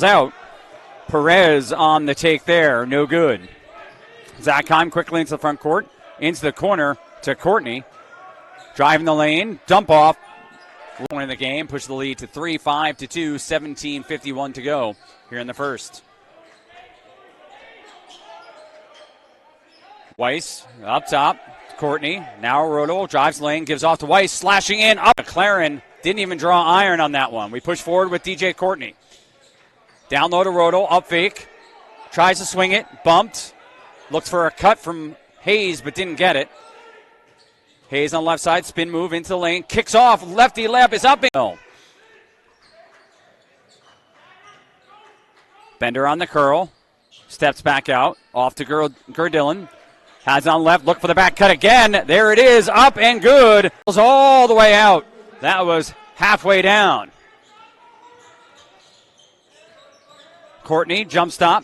Out. Perez on the take there. No good. Zachheim quickly into the front court. Into the corner to Courtney. Driving the lane. Dump off. Point in the game. Push the lead to 3, 5-2. 17:51 to go here in the first. Weiss up top. Courtney. Now Rodel drives lane. Gives off to Weiss. Slashing in. Up. McLaren didn't even draw iron on that one. We push forward with DJ Courtney. Down low to Rodel. Up fake. Tries to swing it. Bumped. Looks for a cut from Hayes, but didn't get it. Hayes on the left side. Spin move into the lane. Kicks off. Lefty layup is up. No. Bender on the curl. Steps back out. Off to Gerdillon. Has on left. Look for the back cut again. There it is. Up and good. All the way out. That was halfway down. Courtney, jump stop.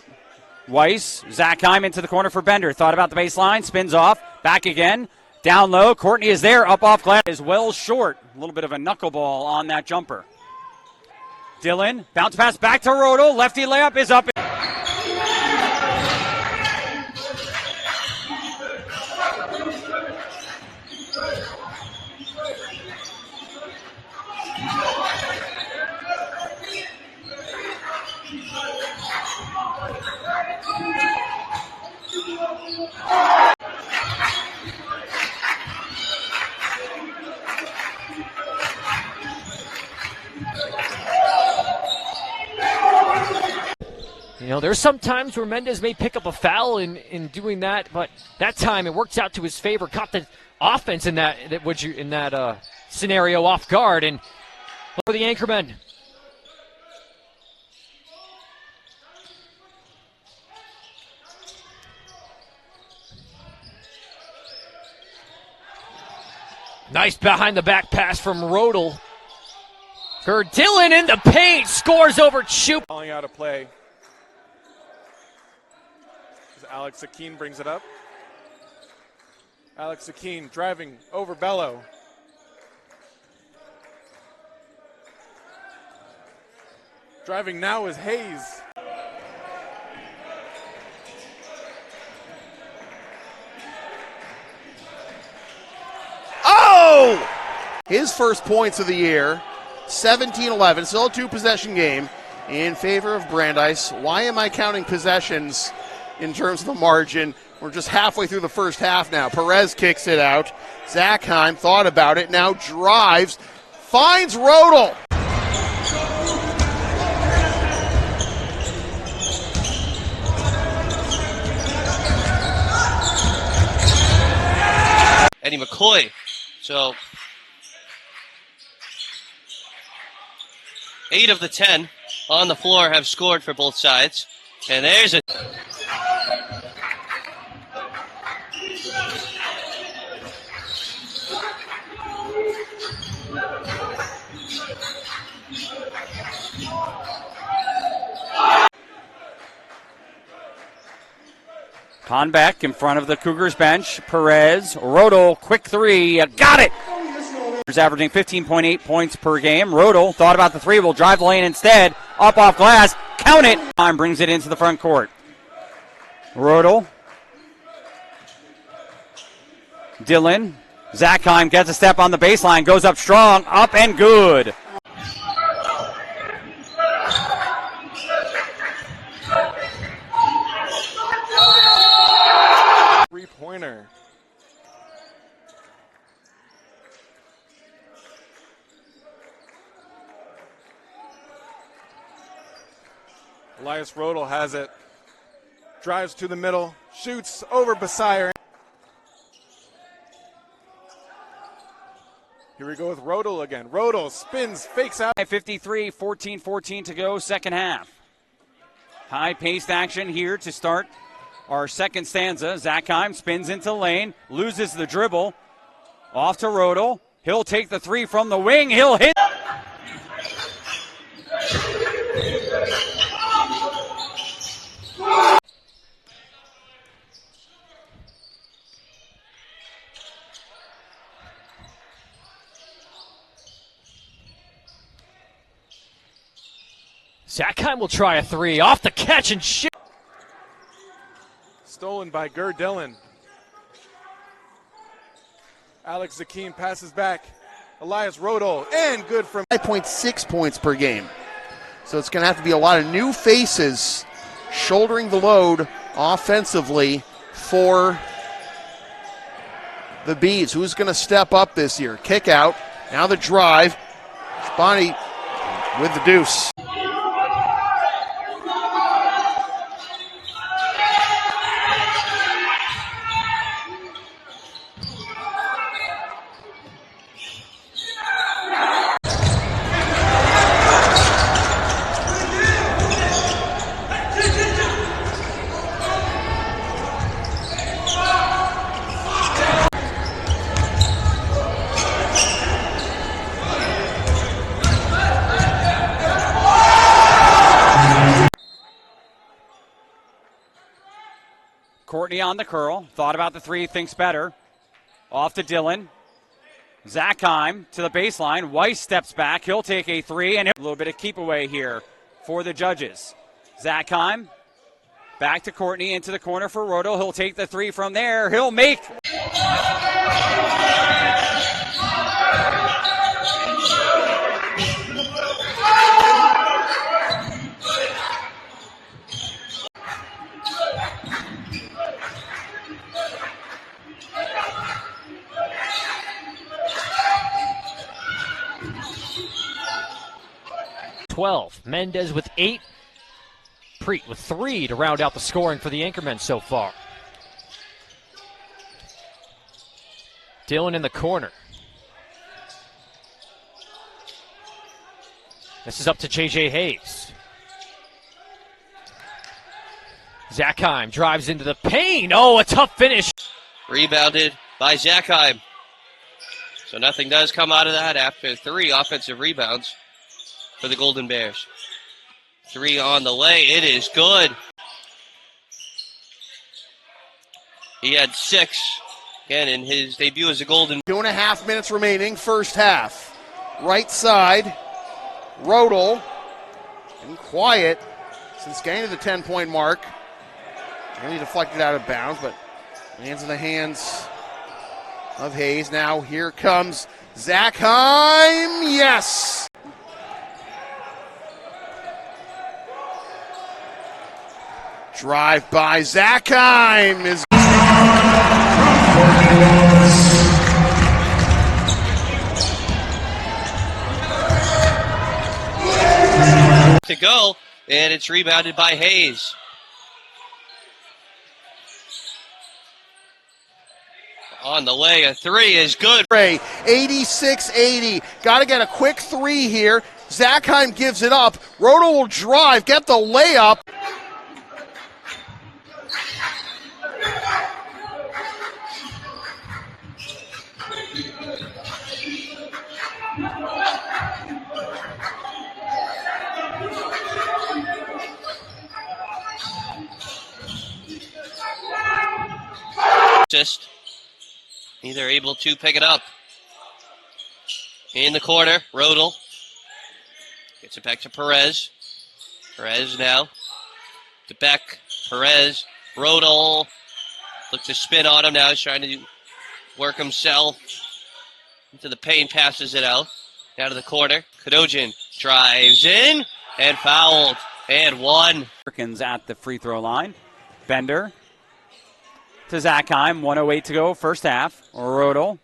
Weiss, Zachheim into the corner for Bender. Thought about the baseline. Spins off. Back again. Down low. Courtney is there. Up off glass. Is well short. A little bit of a knuckleball on that jumper. Dillon, bounce pass back to Rodel. Lefty layup is up. You know, there's some times where Mendez may pick up a foul in doing that, but that time it works out to his favor. Caught the offense in that scenario off guard, and look for the anchorman. Nice behind the back pass from Rodel. Gerdillon in the paint, scores over Chup. Calling out a play. Alex Akeen brings it up. Alex Akeen driving over Bello. Driving now is Hayes. Oh! His first points of the year, 17-11, still a two-possession game in favor of Brandeis. Why am I counting possessions in terms of the margin? We're just halfway through the first half now. Perez kicks it out. Zachheim thought about it, now drives, finds Rodel. Eddie McCoy. So 8 of the 10 on the floor have scored for both sides. And there's a Conbeck in front of the Cougars bench. Perez, Rodel, quick three. Got it! Cougars averaging 15.8 points per game. Rodel thought about the three, will drive the lane instead. Up off glass. Count it! Time brings it into the front court. Rodel. Dillon. Zachheim gets a step on the baseline. Goes up strong. Up and good. Three-pointer. Elias Rodel has it. Drives to the middle. Shoots over Basire. Here we go with Rodel again. Rodel spins, fakes out. 53, 14-14 to go, second half. High-paced action here to start our second stanza. Zachheim spins into the lane, loses the dribble. Off to Rodel. He'll take the three from the wing. He'll hit. Zachheim will try a three. Off the catch and shoot. Stolen by Gur Dillon. Alex Zakim passes back. Elias Rodol, and good from 5.6 points per game. So it's going to have to be a lot of new faces shouldering the load offensively for the Bees. Who's going to step up this year? Kick out. Now the drive. Spani with the deuce. Courtney on the curl. Thought about the three, thinks better. Off to Dillon. Zachheim to the baseline. Weiss steps back. He'll take a three, and a little bit of keep away here for the judges. Zachheim back to Courtney into the corner for Roto. He'll take the three from there. He'll make. Mendez with 8. Preet with 3 to round out the scoring for the Anchormen so far. Dillon in the corner. This is up to J.J. Hayes. Zachheim drives into the paint. Oh, a tough finish. Rebounded by Zachheim. So nothing does come out of that after 3 offensive rebounds for the Golden Bears. 3 on the way. It is good. He had 6 again in his debut as a Golden. 2.5 minutes remaining, first half. Right side, Rodel, and quiet since getting to the 10-point mark. Really deflected out of bounds, but lands in the hands of Hayes. Now here comes Zachheim. Yes! Drive by Zachheim is to go, and it's rebounded by Hayes. On the way, a 3 is good. 86-80. Got to get a quick 3 here. Zachheim gives it up. Roto will drive, get the layup. Just neither able to pick it up. In the corner, Rodel gets it back to Perez. Perez now to Beck. Perez, Rodel look to spin on him now. He's trying to work himself into the paint, passes it out. Down to the corner. Kadojin drives in and fouled. And 1. Perkins at the free throw line. Bender to Zachheim. 1:08 to go, first half. Rodel.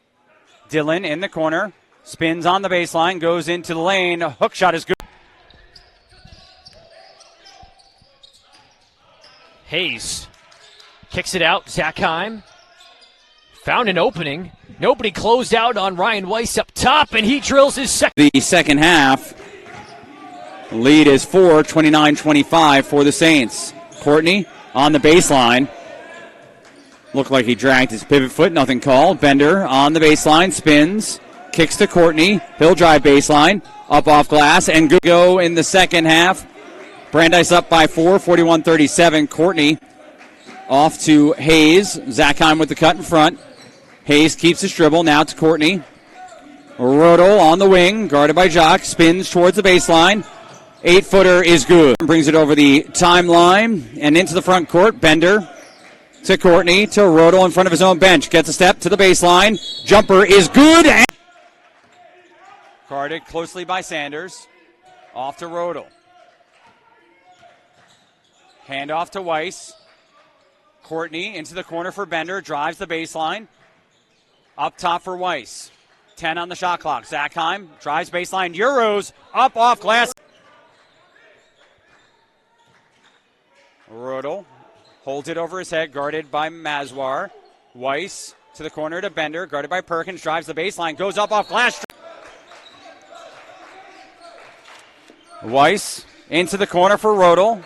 Dillon in the corner. Spins on the baseline. Goes into the lane. Hook shot is good. Hayes kicks it out. Zachheim found an opening. Nobody closed out on Ryan Weiss up top, and he drills his second. The second half. Lead is 4, 29-25 for the Saints. Courtney on the baseline. Looked like he dragged his pivot foot. Nothing called. Bender on the baseline. Spins. Kicks to Courtney. He'll drive baseline. Up off glass. And go in the second half. Brandeis up by 4, 41-37. Courtney off to Hayes. Zachheim with the cut in front. Hayes keeps his dribble. Now to Courtney. Rodel on the wing. Guarded by Jock. Spins towards the baseline. 8-footer is good. Brings it over the timeline and into the front court. Bender to Courtney to Rodel in front of his own bench. Gets a step to the baseline. Jumper is good. Guarded closely by Sanders. Off to Rodel. Handoff to Weiss. Courtney into the corner for Bender. Drives the baseline. Up top for Weiss. 10 on the shot clock. Zachheim drives baseline. Euros up off glass. Rodel holds it over his head, guarded by Maswar. Weiss to the corner to Bender, guarded by Perkins. Drives the baseline. Goes up off glass. Weiss into the corner for Rodel.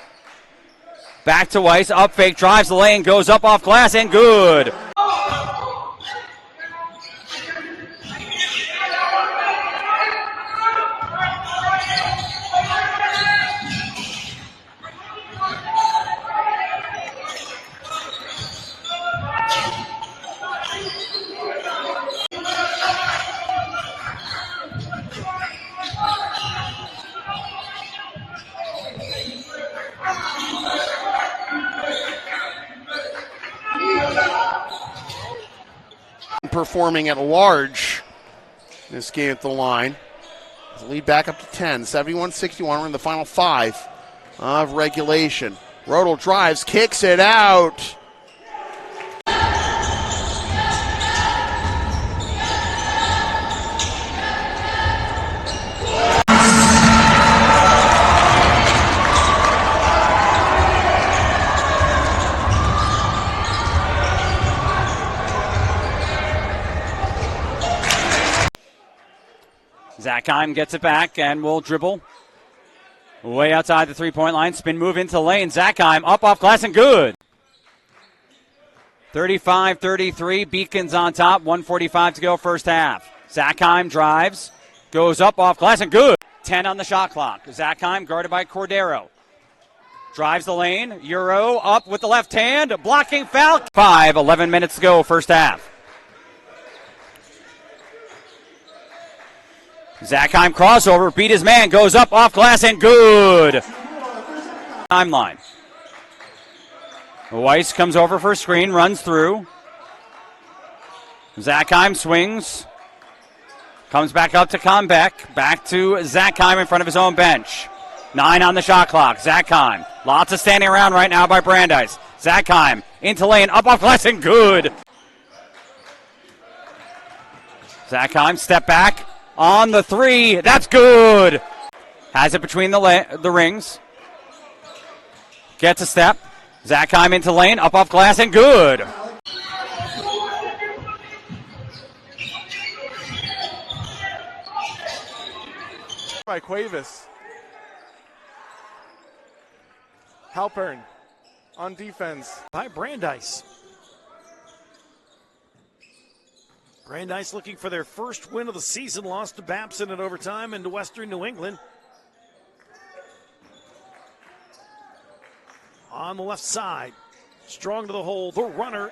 Back to Weiss. Up fake. Drives the lane. Goes up off glass and good. Performing at large this game at the line. The lead back up to 10, 71-61. We're in the final 5 of regulation. Rodel drives, kicks it out. Zachheim gets it back and will dribble way outside the three-point line. Spin move into the lane. Zachheim up off glass and good. 35-33. Beacons on top. 1:45 to go first half. Zachheim drives. Goes up off glass and good. 10 on the shot clock. Zachheim guarded by Cordero. Drives the lane. Euro up with the left hand. Blocking foul. 11 minutes to go first half. Zachheim crossover, beat his man, goes up off glass and good. Timeline. Weiss comes over for a screen, runs through. Zachheim swings. Comes back up to Combeck. Back to Zachheim in front of his own bench. 9 on the shot clock. Zachheim. Lots of standing around right now by Brandeis. Zachheim into lane, up off glass and good. Zachheim step back. On the 3, that's good. Has it between the rings. Gets a step. Zachheim into lane, up off glass and good. By Cuevas. Halpern on defense. By Brandeis. Brandeis looking for their first win of the season, lost to Babson in overtime into Western New England. On the left side, strong to the hole, the runner.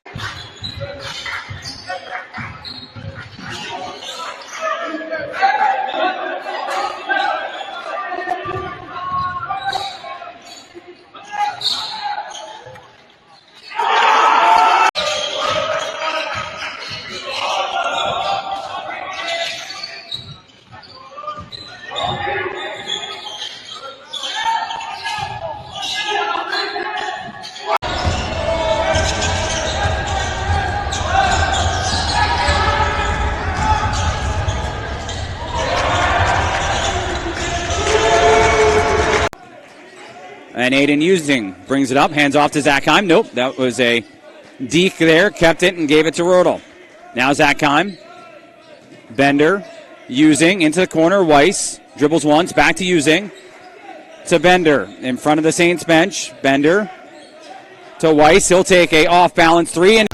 And Aiden Using brings it up, hands off to Zachheim. Nope, that was a deke there, kept it and gave it to Rodel. Now Zachheim. Bender, Using into the corner, Weiss. Dribbles once, back to Using. To Bender, in front of the Saints bench. Bender to Weiss, he'll take a off-balance 3 and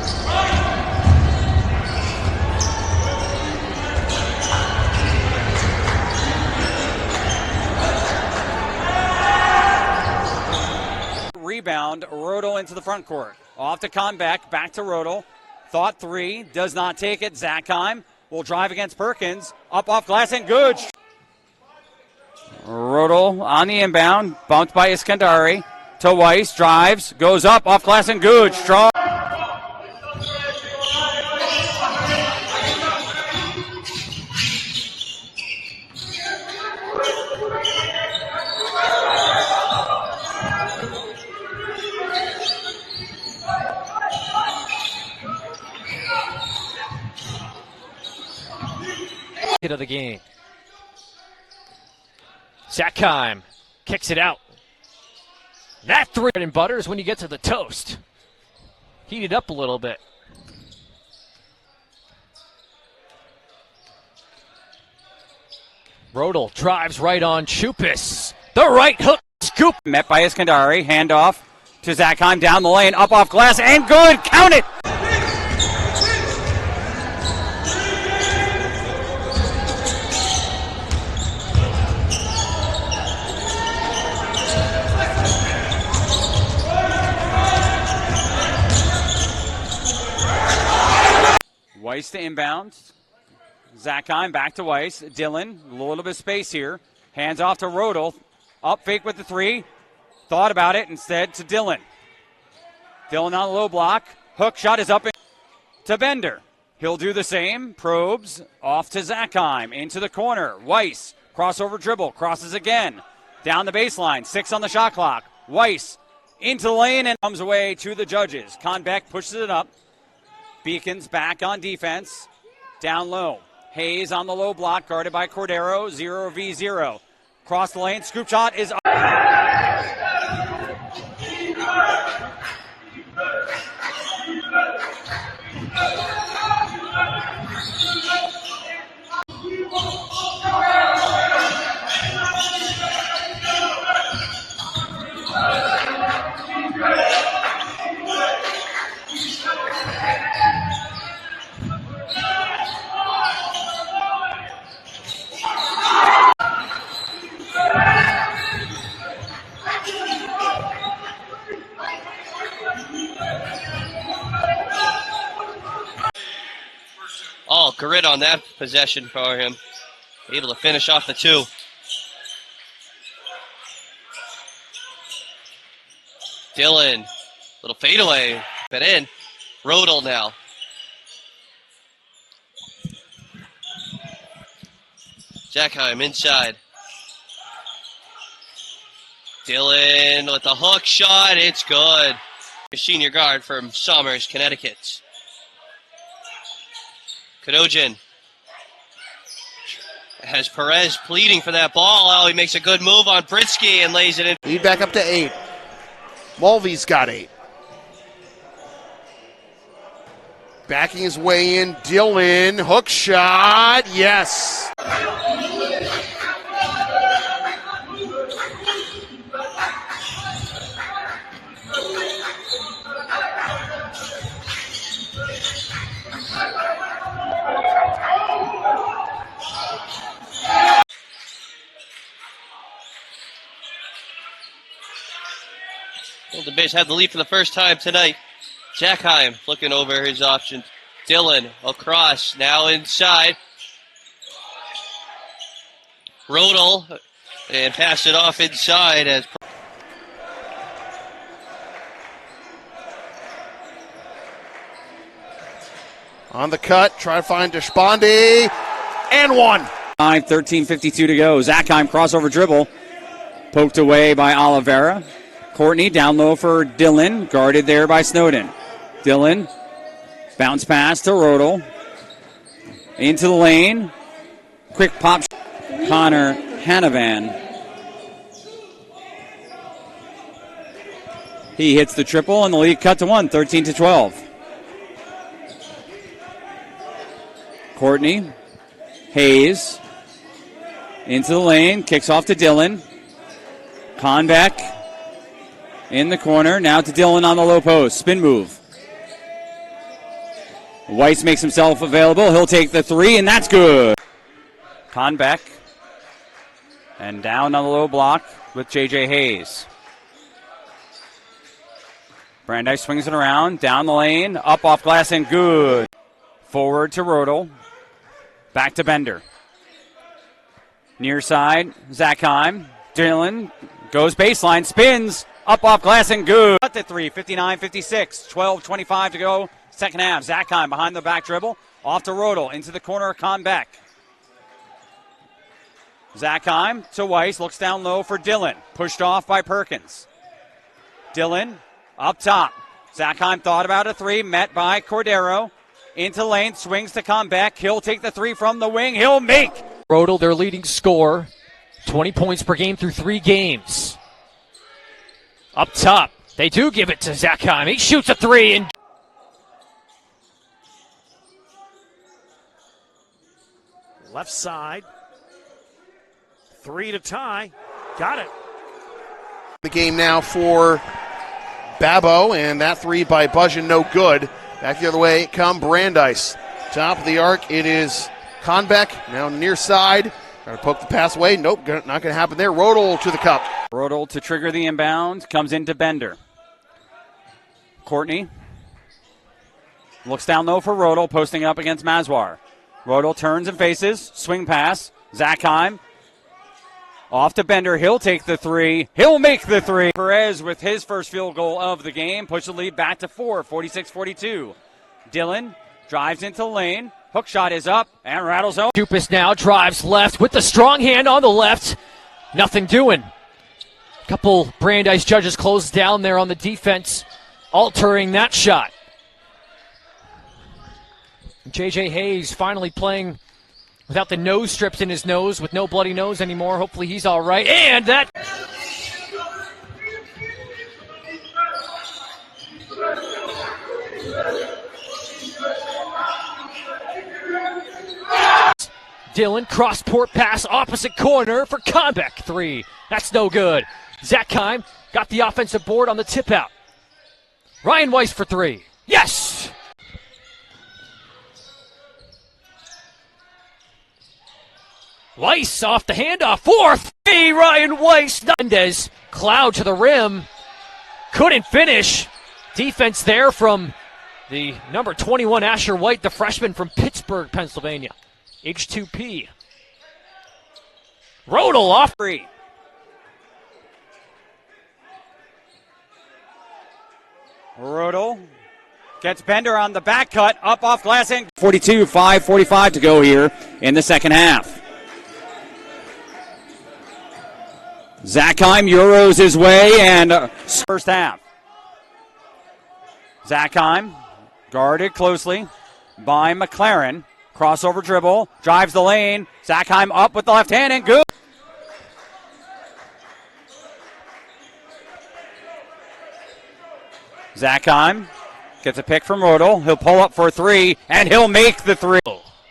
rebound. Rodel into the front court. Off to Combeck, back to Rodel. Thought 3, does not take it. Zachheim will drive against Perkins. Up off glass and good. Rodel on the inbound, bumped by Iskandari to Weiss, drives, goes up, off glass and good. Strong. Hit of the game. Sackheim kicks it out. That three and butter is when you get to the toast. Heat it up a little bit. Rodel drives right on Chupis. The right hook scoop. Met by Iskandari. Handoff to Sackheim down the lane. Up off glass and good. Count it. Weiss to inbound. Sackheim back to Weiss. Dillon, a little bit of space here. Hands off to Rodel. Up fake with the three. Thought about it instead to Dillon. Dillon on the low block. Hook shot is up to Bender. He'll do the same. Probes off to Sackheim. Into the corner. Weiss. Crossover dribble. Crosses again. Down the baseline. 6 on the shot clock. Weiss into the lane and comes away to the judges. Conbeck pushes it up. Beacons back on defense. Down low. Hayes on the low block, guarded by Cordero. 0v0. Cross the lane. Scoop shot is up. Oh, grit on that possession for him. Able to finish off the two. Dillon, little fadeaway, but in. Rodel now. Sackheim inside. Dillon with the hook shot. It's good. Senior guard from Somers, Connecticut. Kadojin has Perez pleading for that ball. Oh, he makes a good move on Britsky and lays it in. Lead back up to 8. Mulvey's got 8. Backing his way in, Dillon, hook shot, yes. Well, the Bears have the lead for the first time tonight. Sackheim looking over his options. Dillon across, now inside. Rodel, and pass it off inside as on the cut, try to find Deshpande, and one. 13:52 to go. Sackheim crossover dribble. Poked away by Oliveira. Courtney down low for Dillon, guarded there by Snowden. Dillon, bounce pass to Rodel. Into the lane. Quick pop. Connor Hanavan. He hits the triple, and the lead cut to 1, 13-12. Courtney, Hayes, into the lane, kicks off to Dillon. Conbeck in the corner, now to Dillon on the low post, spin move. Weiss makes himself available, he'll take the three, and that's good. Conbeck, and down on the low block with J.J. Hayes. Brandeis swings it around, down the lane, up off glass, and good. Forward to Rodel, back to Bender. Near side, Zachheim. Dylan goes baseline, spins, up off glass and good. Cut to three, 59-56, 12:25 to go. Second half, Zachheim behind the back dribble. Off to Rodel, into the corner of Conbeck. Zachheim to Weiss, looks down low for Dylan. Pushed off by Perkins. Dylan up top. Zachheim thought about a three, met by Cordero. Into lane, swings to Conbeck. He'll take the three from the wing. He'll make. Rodel, their leading scorer. 20 points per game through 3 games. Up top, they do give it to Zachheim. He shoots a three and Left side. 3 to tie. Got it. The game now for Babo, and that three by Budgeon, no good. Back the other way come Brandeis. Top of the arc, it is Conbeck, now near side. Trying to poke the pass away. Nope, not going to happen there. Rodel to the cup. Rodel to trigger the inbound, comes into Bender. Courtney looks down low for Rodel, posting up against Mazwar. Rodel turns and faces, swing pass, Zachheim. Off to Bender, he'll take the three, he'll make the three. Perez with his first field goal of the game, push the lead back to 4, 46-42. Dylan drives into lane, hook shot is up, and rattles home. Dupas now drives left with the strong hand on the left. Nothing doing. Couple Brandeis judges closed down there on the defense, altering that shot. J.J. Hayes finally playing without the nose strips in his nose, with no bloody nose anymore. Hopefully he's all right. And that... Dylan, cross-court pass, opposite corner for Conbeck. Three. That's no good. Zachheim got the offensive board on the tip-out. Ryan Weiss for three. Yes! Weiss off the handoff. Fourth. Hey, Ryan Weiss. Brandeis, cloud to the rim. Couldn't finish. Defense there from the number 21 Asher White, the freshman from Pittsburgh, Pennsylvania. H2P. Rodel off. Three. Rodel gets Bender on the back cut, up off glass and 42, 5:45 to go here in the second half. Zachheim Euros his way and first half. Zachheim guarded closely by McLaren. Crossover dribble, drives the lane. Zachheim up with the left hand and good. Zachheim gets a pick from Rodel. He'll pull up for a three, and he'll make the three.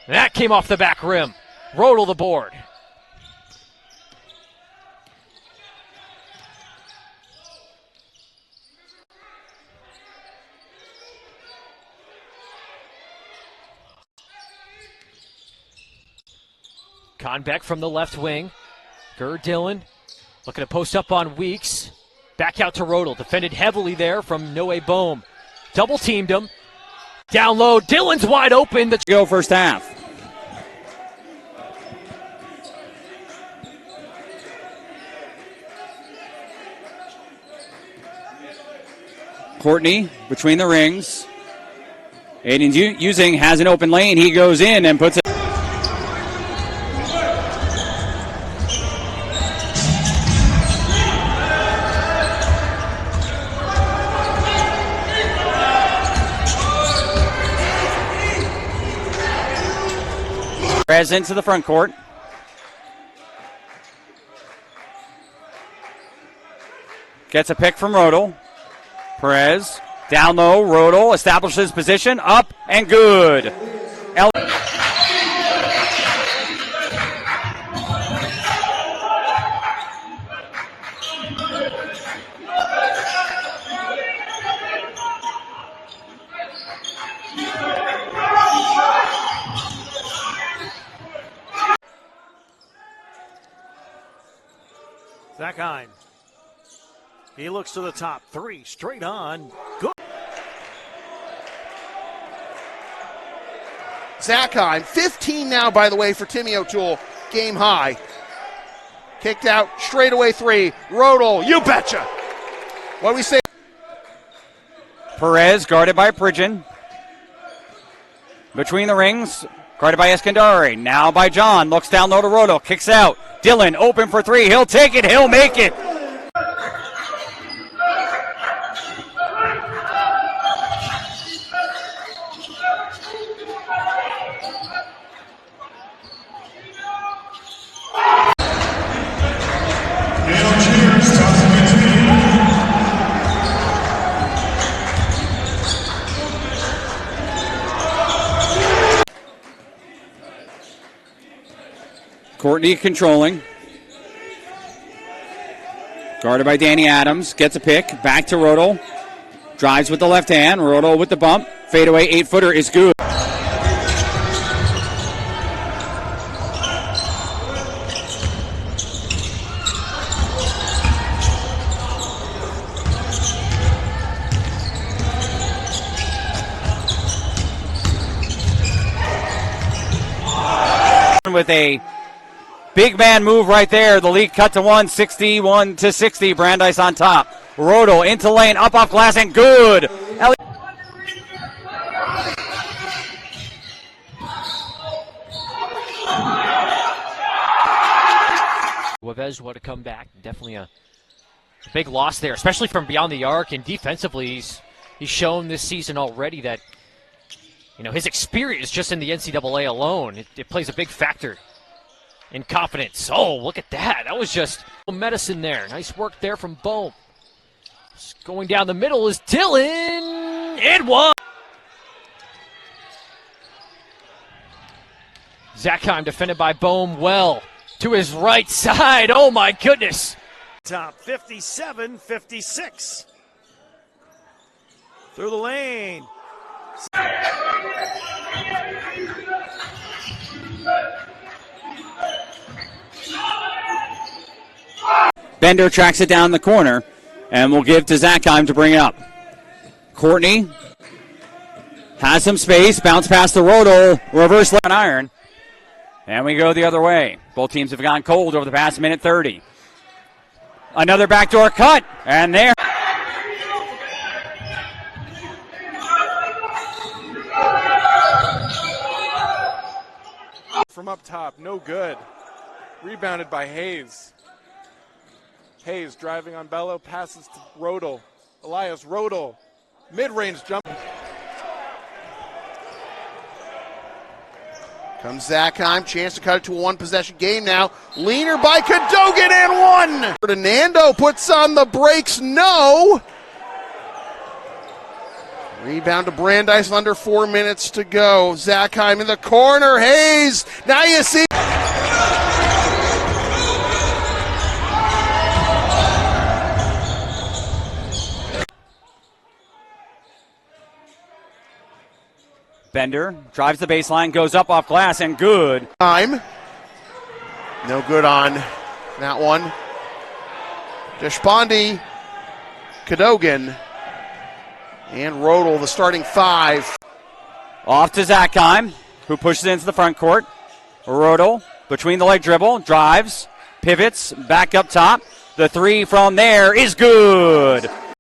That came off the back rim. Rodel the board. Conbeck from the left wing. Dylan looking to post up on Weeks. Back out to Rodel. Defended heavily there from Noe Bohm. Double teamed him. Down low. Dylan's wide open. Go first half. Courtney between the rings. Aiden's using, has an open lane. He goes in and puts it. Perez into the front court. Gets a pick from Rodel. Perez down low. Rodel establishes position. Up and good. Zachheim. He looks to the top. Three straight on. Good. Zachheim, 15 now, by the way, for Timmy O'Toole. Game high. Kicked out, straightaway three. Rodel, you betcha. What do we say? Perez guarded by Pridgeon. Between the rings, guarded by Eskandari. Now by John. Looks down low to Rodel. Kicks out. Dylan open for three. He'll take it. He'll make it. Courtney controlling. Guarded by Danny Adams. Gets a pick. Back to Rodel. Drives with the left hand. Rodel with the bump. Fadeaway 8-footer is good. With a big man move right there. The lead cut to 61-60. Brandeis on top. Rodel into lane, up off glass, and good. Wavez would have come back. Definitely a big loss there, especially from beyond the arc. And defensively, he's shown this season already that his experience just in the NCAA alone, it plays a big factor in confidence. Oh, look at that. That was just medicine there. Nice work there from Bohm. Going down the middle is Dylan. And one. Zackheim defended by Bohm well. To his right side. Oh, my goodness. Top 57-56. Through the lane. Bender tracks it down the corner, and we'll give to Zackheim to bring it up. Courtney has some space, bounce past the Rodel, reverse left iron, and we go the other way. Both teams have gone cold over the past minute 30. Another backdoor cut, and there. From up top, no good. Rebounded by Hayes. Hayes driving on Bello, passes to Rodel. Elias Rodel, mid-range jump. Comes Zackheim, chance to cut it to a one-possession game now. Leaner by Cadogan and one. Fernando puts on the brakes, no. Rebound to Brandeis, under 4 minutes to go. Zackheim in the corner, Hayes, now you see. Bender drives the baseline, goes up off glass, and good. Time. No good on that one. Deshpande, Cadogan, and Rodel, the starting five. Off to Zackheim, who pushes into the front court. Rodel, between the leg dribble, drives, pivots, back up top. The three from there is good.